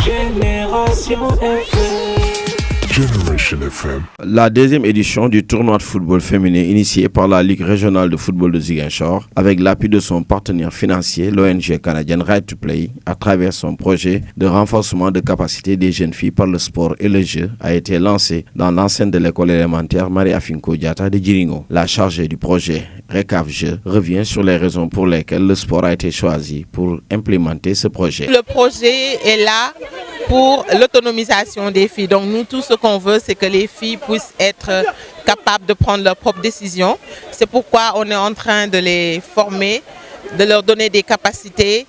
Génération FM. Generation FM. La deuxième édition du tournoi de football féminin initié par la Ligue régionale de football de Ziguinchor avec l'appui de son partenaire financier, l'ONG canadienne Right to Play, à travers son projet de renforcement de capacité des jeunes filles par le sport et le jeu, a été lancé dans l'enceinte de l'école élémentaire Marie-Afinko Diatta de Djiringo. La chargée du projet Recave Jeux revient sur les raisons pour lesquelles le sport a été choisi pour implémenter ce projet. Le projet est là pour l'autonomisation des filles. Donc nous, tout ce qu'on veut, c'est que les filles puissent être capables de prendre leurs propres décisions. C'est pourquoi on est en train de les former, de leur donner des capacités,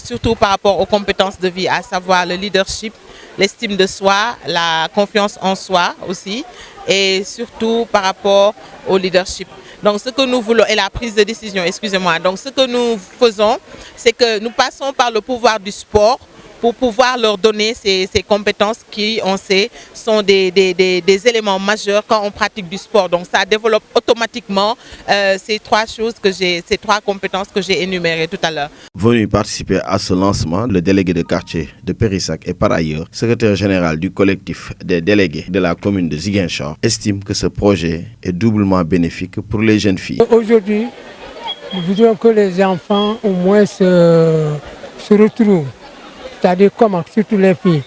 surtout par rapport aux compétences de vie, à savoir le leadership, l'estime de soi, la confiance en soi aussi, et surtout par rapport au leadership. Donc ce que nous voulons, et la prise de décision, excusez-moi. Donc ce que nous faisons, c'est que nous passons par le pouvoir du sport pour pouvoir leur donner ces compétences qui, on sait, sont des éléments majeurs quand on pratique du sport. Donc ça développe automatiquement ces trois compétences que j'ai énumérées tout à l'heure. Venu participer à ce lancement, le délégué de quartier de Périssac et par ailleurs secrétaire général du collectif des délégués de la commune de Ziguinchor estime que ce projet est doublement bénéfique pour les jeunes filles. Aujourd'hui, nous voudrions que les enfants au moins se retrouvent. C'est-à-dire comment, surtout les filles.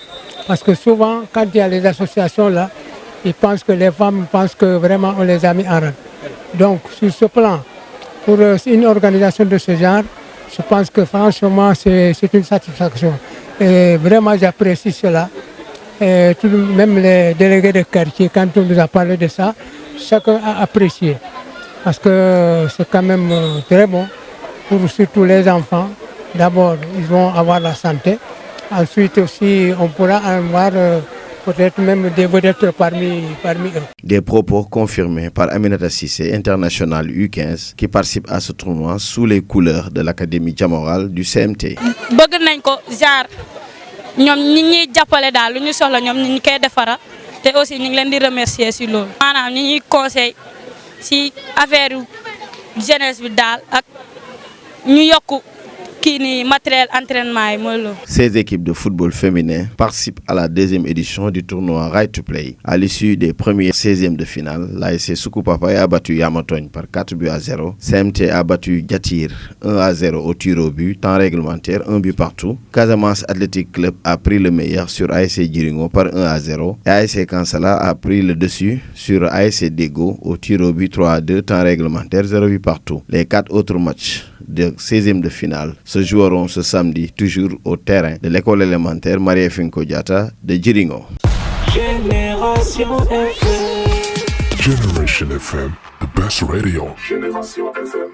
Parce que souvent, quand il y a les associations là, ils pensent que les femmes pensent que vraiment on les a mis en rang. Donc, sur ce plan, pour une organisation de ce genre, je pense que franchement, c'est une satisfaction. Et vraiment, j'apprécie cela. Et même les délégués de quartier, quand on nous a parlé de ça, chacun a apprécié. Parce que c'est quand même très bon pour surtout les enfants. D'abord, ils vont avoir la santé. Ensuite aussi, on pourra avoir peut-être même des vedettes parmi eux. Des propos confirmés par Aminata Sissé, international U15, qui participe à ce tournoi sous les couleurs de l'Académie diamorale du CMT. bëgg nañ ko jaar ñom ñi ñi jappalé dal lu ñu soxla ñom ñi koy défara té aussi ñi ngi leen di remercier ci lool. Manam ñi ñi conseil ci affaire jeunesse bi dal ak ñu yokku matériel entraînement. Ces équipes de football féminin participent à la deuxième édition du tournoi Right to Play. À l'issue des premiers 16e de finale, l'ASC Soukoupapa a battu Yamatogne par 4-0. CMT a battu Diatir 1-0 au tir au but, temps réglementaire, 1 but partout. Casamance Athletic Club a pris le meilleur sur ASC Djiringo par 1-0. Et ASC Kansala a pris le dessus sur ASC Dego au tir au but 3-2, temps réglementaire, 0 but partout. Les 4 autres matchs de 16e de finale se joueront ce samedi toujours au terrain de l'école élémentaire Marie-Afinko Diatta de Djiringo. Génération FM. Generation FM. The best radio. Génération FM.